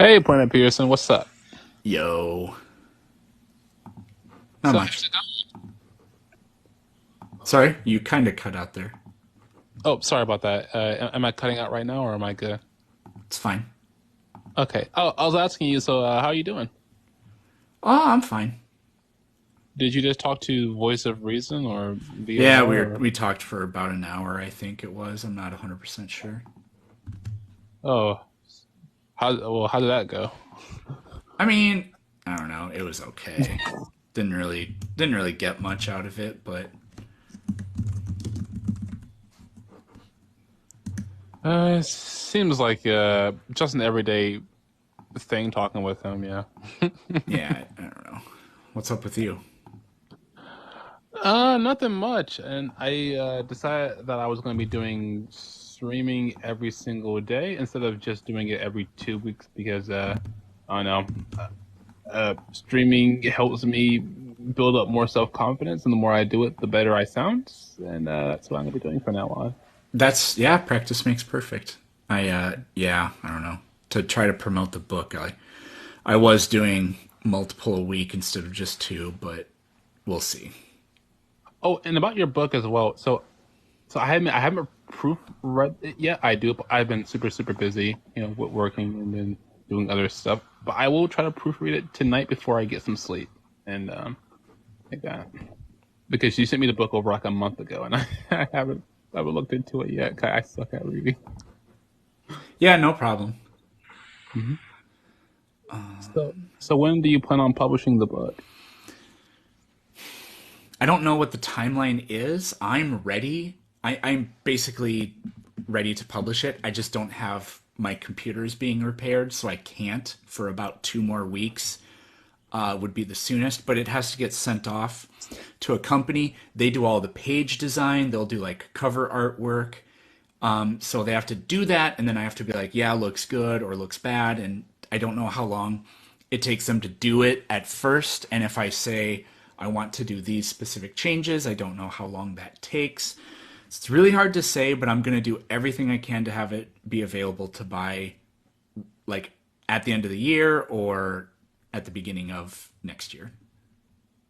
Hey, Brandon Peterson, what's up? Yo, not So, much. Sorry, you kind of cut out there. oh, sorry about that. Am I cutting out right now, or am I good? It's fine. Okay. Oh, I was asking you. So, how are you doing? Oh, I'm fine. Did you just talk to Voice of Reason or Yeah, VOR? we Or, we talked for about an hour, I think it was. I'm not 100% sure. oh, how did that go? I mean, I don't know. It was okay. Didn't really get much out of it, but Seems like just an everyday thing talking with him. Yeah. yeah, I don't know. What's up with you? Nothing much. And I decided that I was going to be doing streaming every single day instead of just doing it every 2 weeks because I don't know. Streaming helps me build up more self confidence, and the more I do it, the better I sound. And that's what I'm gonna be doing from now on. That's yeah, practice makes perfect. Yeah, I don't know. To try to promote the book, I was doing multiple a week instead of just two, but we'll see. Oh, and about your book as well. So I haven't proofread it yet. I do. I've been super busy, with working and then doing other stuff. But I will try to proofread it tonight before I get some sleep, and like that. Because you sent me the book over like a month ago, and I haven't looked into it yet. 'Cause I suck at reading. Yeah, no problem. Hmm. So when do you plan on publishing the book? I don't know what the timeline is. I'm ready. I'm basically ready to publish it. I just don't have my computers being repaired, so I can't for about 2 more weeks. Would be the soonest, but it has to get sent off to a company. They do all the page design. They'll do like cover artwork. So they have to do that, and then I have to be like, yeah, looks good or looks bad, and I don't know how long it takes them to do it at first. And if I say I want to do these specific changes, I don't know how long that takes. It's really hard to say, but I'm going to do everything I can to have it be available to buy like at the end of the year or at the beginning of next year.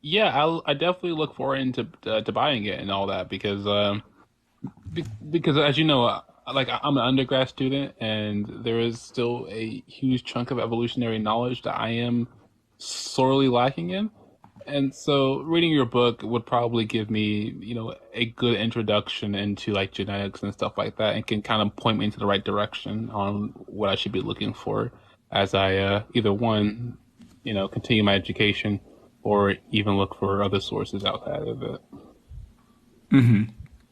Yeah, I definitely look forward into to buying it and all that because because as you know, like I'm an undergrad student and there is still a huge chunk of evolutionary knowledge that I am sorely lacking in. And so reading your book would probably give me, a good introduction into like genetics and stuff like that and can kind of point me into the right direction on what I should be looking for as I either one, continue my education or even look for other sources outside of it.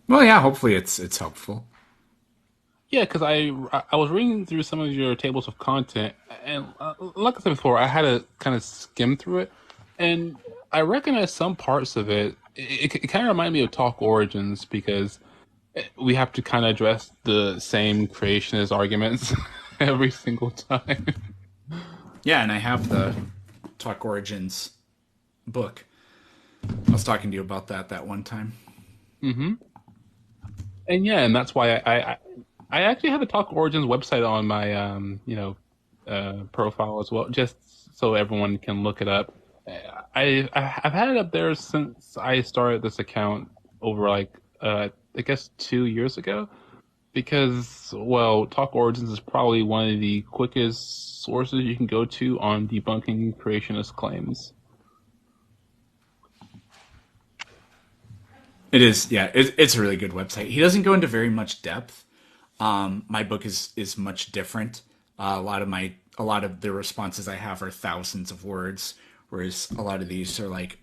Well, yeah, hopefully it's helpful. Yeah, because I was reading through some of your tables of content, and like I said before, I had to kind of skim through it, and I recognize some parts of it. It kind of reminded me of Talk Origins because we have to kind of address the same creationist arguments every single time. Yeah, and I have the Talk Origins book. I was talking to you about that one time. Hmm. And yeah, and that's why I actually have a Talk Origins website on my profile as well, just so everyone can look it up. I've had it up there since I started this account over like I guess 2 years ago because well, Talk Origins is probably one of the quickest sources you can go to on debunking creationist claims. It is, yeah, it's a really good website. He doesn't go into very much depth. My book is much different. A lot of the responses I have are thousands of words, whereas a lot of these are like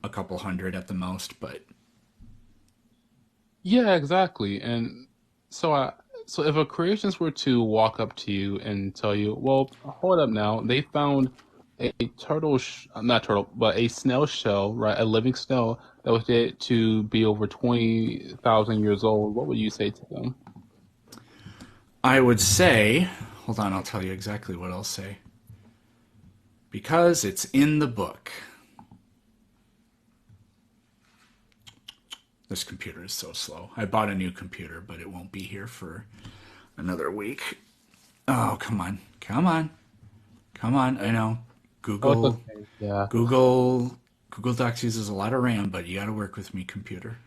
a couple hundred at the most. But Yeah, exactly. And so so if a creationist were to walk up to you and tell you, "Well, hold up now. They found a not turtle, but a snail shell, right? A living snail that was dated to be over 20,000 years old." What would you say to them? I would say, hold on, I'll tell you exactly what I'll say because it's in the book. This computer is so slow. I bought a new computer, but it won't be here for another week. Oh, come on. Come on. Come on, I know. Oh, it's Google, okay. Yeah. Google, Google Docs uses a lot of RAM, but you got to work with me, computer.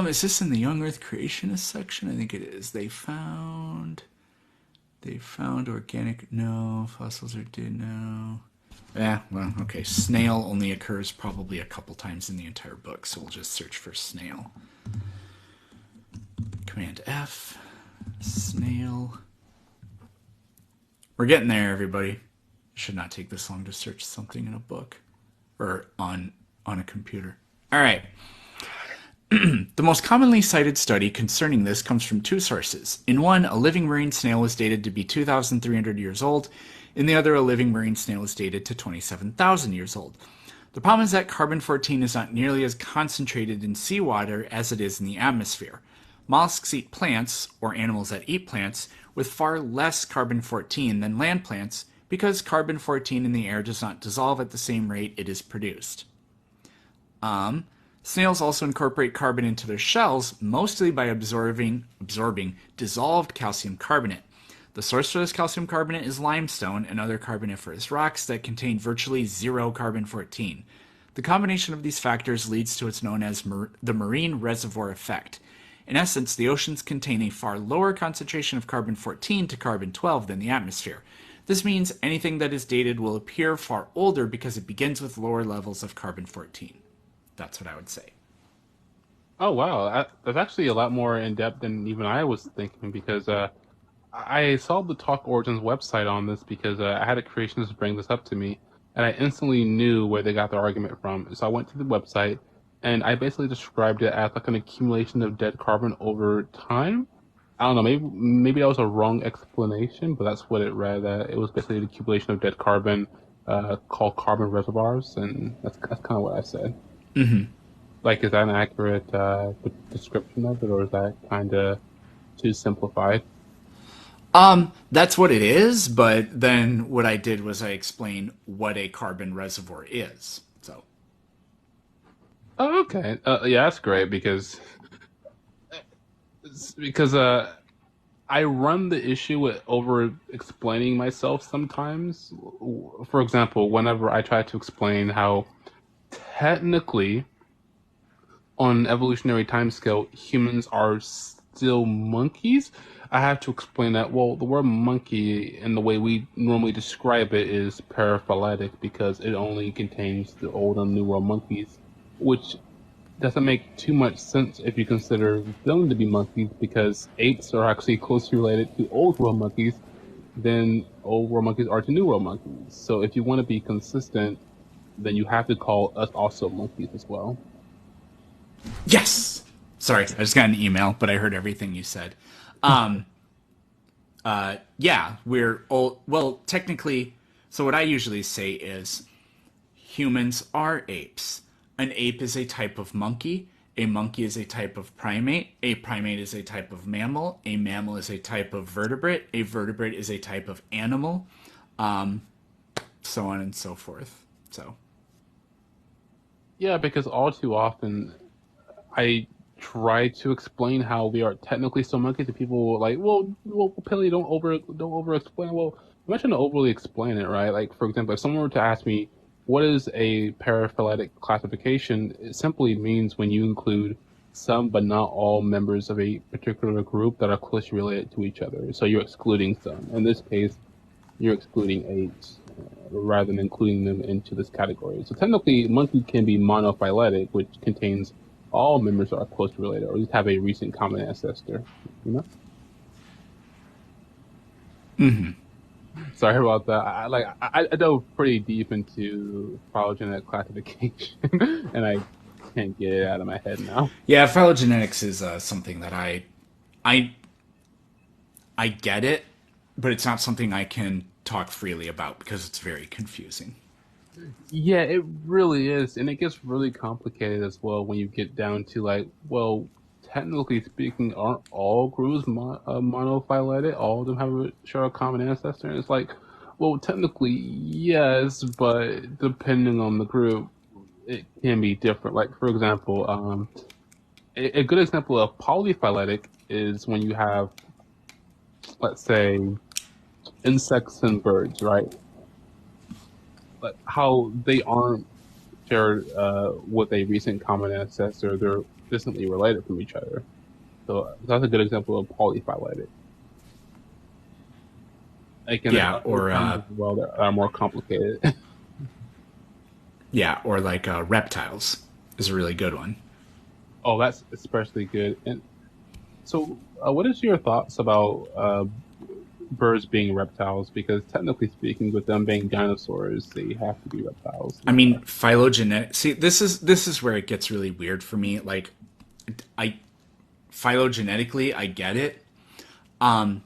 Is this in the Young Earth Creationist section? I think it is. They found organic. No, fossils are dead. No. Yeah, well, okay. Snail only occurs probably a couple times in the entire book, so we'll just search for snail. Command F, snail. We're getting there, everybody. It should not take this long to search something in a book or on a computer. All right. The most commonly cited study concerning this comes from two sources. In one, a living marine snail was dated to be 2,300 years old. In the other, a living marine snail is dated to 27,000 years old. The problem is that carbon-14 is not nearly as concentrated in seawater as it is in the atmosphere. Mollusks eat plants, or animals that eat plants, with far less carbon-14 than land plants because carbon-14 in the air does not dissolve at the same rate it is produced. Snails also incorporate carbon into their shells, mostly by absorbing dissolved calcium carbonate. The source for this calcium carbonate is limestone and other carboniferous rocks that contain virtually zero carbon-14. The combination of these factors leads to what's known as the marine reservoir effect. In essence, the oceans contain a far lower concentration of carbon-14 to carbon-12 than the atmosphere. This means anything that is dated will appear far older because it begins with lower levels of carbon-14. That's what I would say. Oh wow, that's actually a lot more in depth than even I was thinking because I saw the Talk Origins website on this because I had a creationist bring this up to me, and I instantly knew where they got the argument from. So I went to the website, and I basically described it as like an accumulation of dead carbon over time. I don't know, maybe that was a wrong explanation, but that's what it read. It was basically an accumulation of dead carbon called carbon reservoirs, and that's kind of what I said. Like, is that an accurate description of it, or is that kind of too simplified? That's what it is, but then what I did was I explained what a carbon reservoir is. So, Oh, okay. Yeah, that's great because I run the issue with over explaining myself sometimes. For example, whenever I try to explain how technically on an evolutionary timescale humans are still monkeys, I have to explain that, well, the word monkey and the way we normally describe it is paraphyletic because it only contains the old and new world monkeys, which doesn't make too much sense if you consider them to be monkeys because apes are actually closely related to old world monkeys than old world monkeys are to new world monkeys. So if you want to be consistent, then you have to call us also monkeys as well. yes! Sorry, I just got an email, but I heard everything you said. Um, yeah, we're old. Well, technically, so what I usually say is humans are apes. An ape is a type of monkey. A monkey is a type of primate. A primate is a type of mammal. A mammal is a type of vertebrate. A vertebrate is a type of animal. So on and so forth. So, Yeah, because all too often I try to explain how we are technically still monkeys, and people will like, well, Pilly, don't over explain. Well, I'm not trying to overly explain it, right? Like, for example, if someone were to ask me what is a paraphyletic classification, it simply means when you include some but not all members of a particular group that are closely related to each other. So you're excluding some. In this case, you're excluding apes rather than including them into this category. So technically, monkey can be monophyletic, which contains all members are closely related, or at least have a recent common ancestor. You know. Sorry about that. I dove pretty deep into phylogenetic classification, and I can't get it out of my head now. yeah, phylogenetics is something that I, I get it, but it's not something I can talk freely about because it's very confusing. Yeah, it really is, and it gets really complicated as well when you get down to like, well, technically speaking, aren't all groups monophyletic? All of them have share a common ancestor, and it's like, well, technically yes, but depending on the group, it can be different. Like for example, a good example of polyphyletic is when you have, let's say, insects and birds, right? But how they aren't shared with a recent common ancestor, they're distantly related from each other. So that's a good example of polyphyletic. Like, and there Yeah, are other or terms as well that are more complicated. yeah, or like reptiles is a really good one. Oh, that's especially good. And so, what is your thoughts about birds being reptiles? Because technically speaking, with them being dinosaurs, they have to be reptiles. I mean, phylogenetic. See, this is where it gets really weird for me. Like, I phylogenetically, I get it,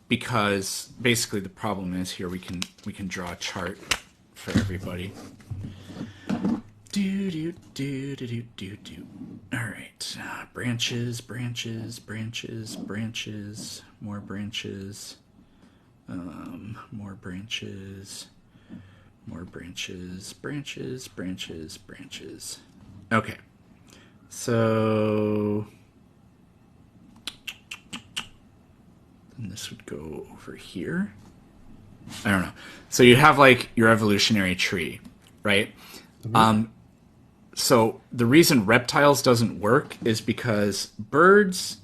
because basically the problem is here we can draw a chart for everybody. Do do do do do do do. All right, branches, branches, branches, branches, more branches, more branches, more branches, branches, branches, branches. Okay, so then this would go over here. I don't know. So you have like your evolutionary tree, right? Mhm. So the reason reptiles doesn't work is because birds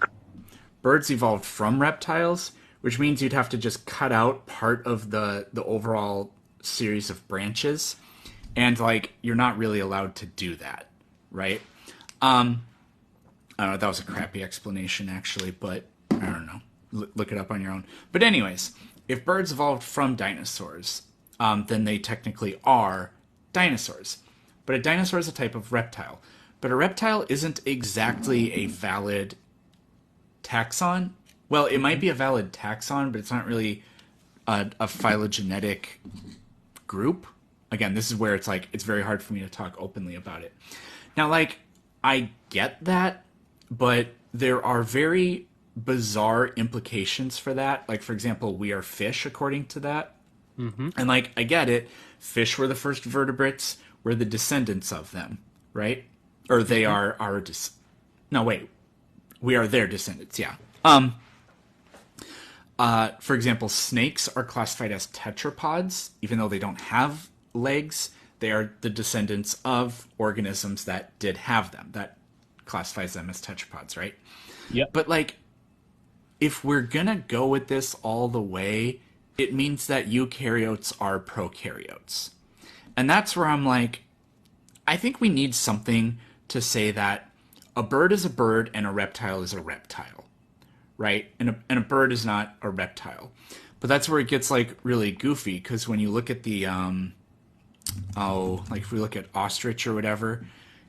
evolved from reptiles, which means you'd have to just cut out part of the overall series of branches, and like you're not really allowed to do that, right? I don't know. That was a crappy explanation, actually, but I don't know. Look it up on your own. But anyways, if birds evolved from dinosaurs, then they technically are dinosaurs. But a dinosaur is a type of reptile. But a reptile isn't exactly a valid taxon. Well, it might be a valid taxon, but it's not really a phylogenetic group. Again, this is where it's like it's very hard for me to talk openly about it. Now, like, I get that, but there are very bizarre implications for that. Like, for example, we are fish according to that. Mhm. And like, I get it. Fish were the first vertebrates. We're the descendants of them, right? Or they Mhm. are our no, wait. We are their descendants, yeah. For example, snakes are classified as tetrapods, even though they don't have legs. They are the descendants of organisms that did have them. That classifies them as tetrapods, right? Yep. But like, if we're gonna go with this all the way, it means that eukaryotes are prokaryotes. And that's where I'm like, I think we need something to say that a bird is a bird and a reptile is a reptile, right? And a bird is not a reptile. But that's where it gets like really goofy because when you look at the like if we look at ostrich or whatever,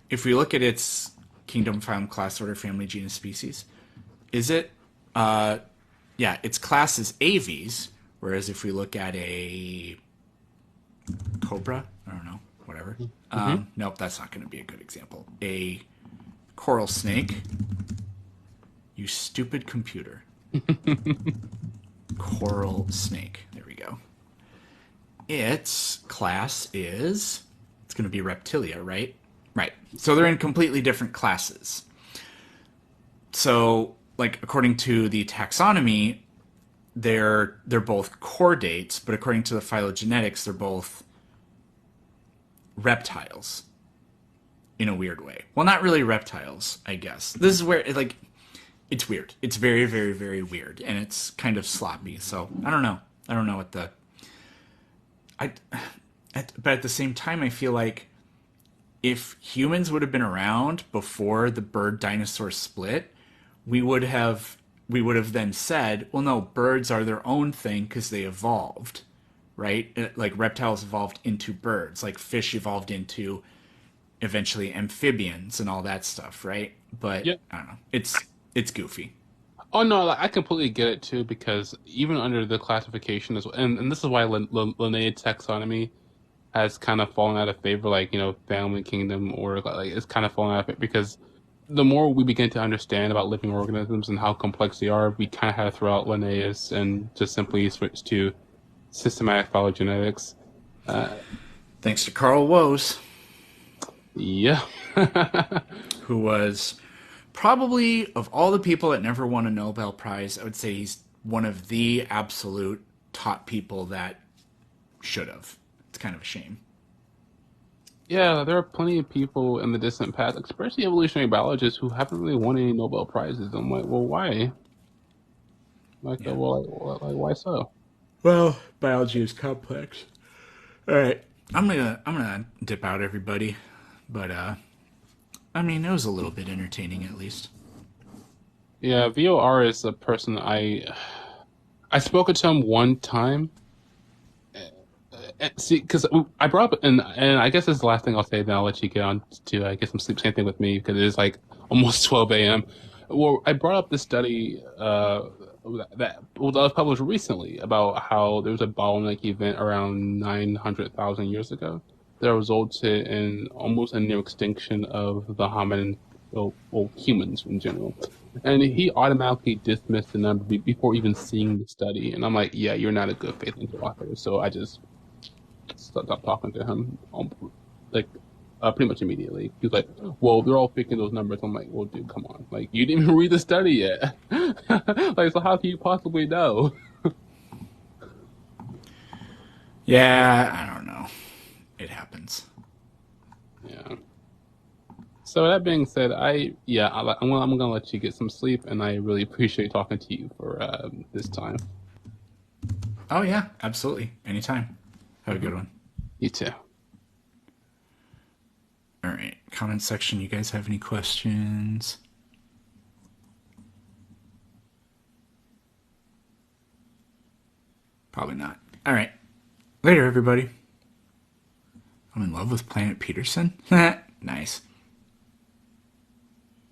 if we look at its kingdom, phylum, class, order, family, genus, species, is it yeah, its class is Aves, whereas if we look at a cobra, I don't know, whatever. Mhm. Nope, that's not going to be a good example. A coral snake. You stupid computer. Coral snake. There we go. Its class is. It's going to be reptilia, right? Right. So they're in completely different classes. So, like, according to the taxonomy, they're both chordates, but according to the phylogenetics, they're both reptiles in a weird way. Well, not really reptiles, I guess. This is where like it's weird. It's very, very, very weird, and it's kind of sloppy. So I don't know. I don't know what the I. But at the same time, I feel like if humans would have been around before the bird dinosaur split, we would have then said, well, no, birds are their own thing because they evolved, right? Like reptiles evolved into birds, like fish evolved into eventually amphibians and all that stuff, right? But Yep. I don't know. It's goofy. Oh no, like, I completely get it too because even under the classification as well, and this is why Linnaeus taxonomy has kind of fallen out of favor, like family, kingdom, or like it's kind of fallen out of it because the more we begin to understand about living organisms and how complex they are, we kind of have to throw out Linnaeus and just simply switch to systematic phylogenetics. Uh, Thanks to Carl Woese, yeah. who was probably of all the people that never won a Nobel Prize, I would say he's one of the absolute taught people that should have. It's kind of a shame. Yeah, there are plenty of people in the distant past, especially evolutionary biologists, who haven't really won any Nobel prizes. I'm like, well, why? Yeah. Why so? Well, biology is complex. All right. I'm gonna dip out, everybody. But I mean, it was a little bit entertaining at least. Yeah, VOR is a person I spoke to him one time. See, because I brought up, and I guess this is the last thing I'll say. Then I'll let you get on to get some sleep. Same thing with me because it is like almost 12 a.m. Well, I brought up this study that was published recently about how there was a bottleneck event around 900,000 years ago that resulted in almost a near extinction of the hominin, well, humans in general. And he automatically dismissed the number before even seeing the study. And I'm like, yeah, you're not a good faith author. So I just stopped talking to him like pretty much immediately. He was like, "Well, they're all picking those numbers." I'm like, "Well, dude, come on! Like, you didn't even read the study yet. Like, so how can you possibly know?" Yeah, I don't know. It happens. Yeah. So that being said, I'm gonna let you get some sleep, and I really appreciate talking to you for this time. Oh yeah, absolutely. Anytime. Have a good one. You too. All right. Comment section. You guys have any questions? Probably not. All right. Later, everybody. I'm in love with Planet Peterson. Nice.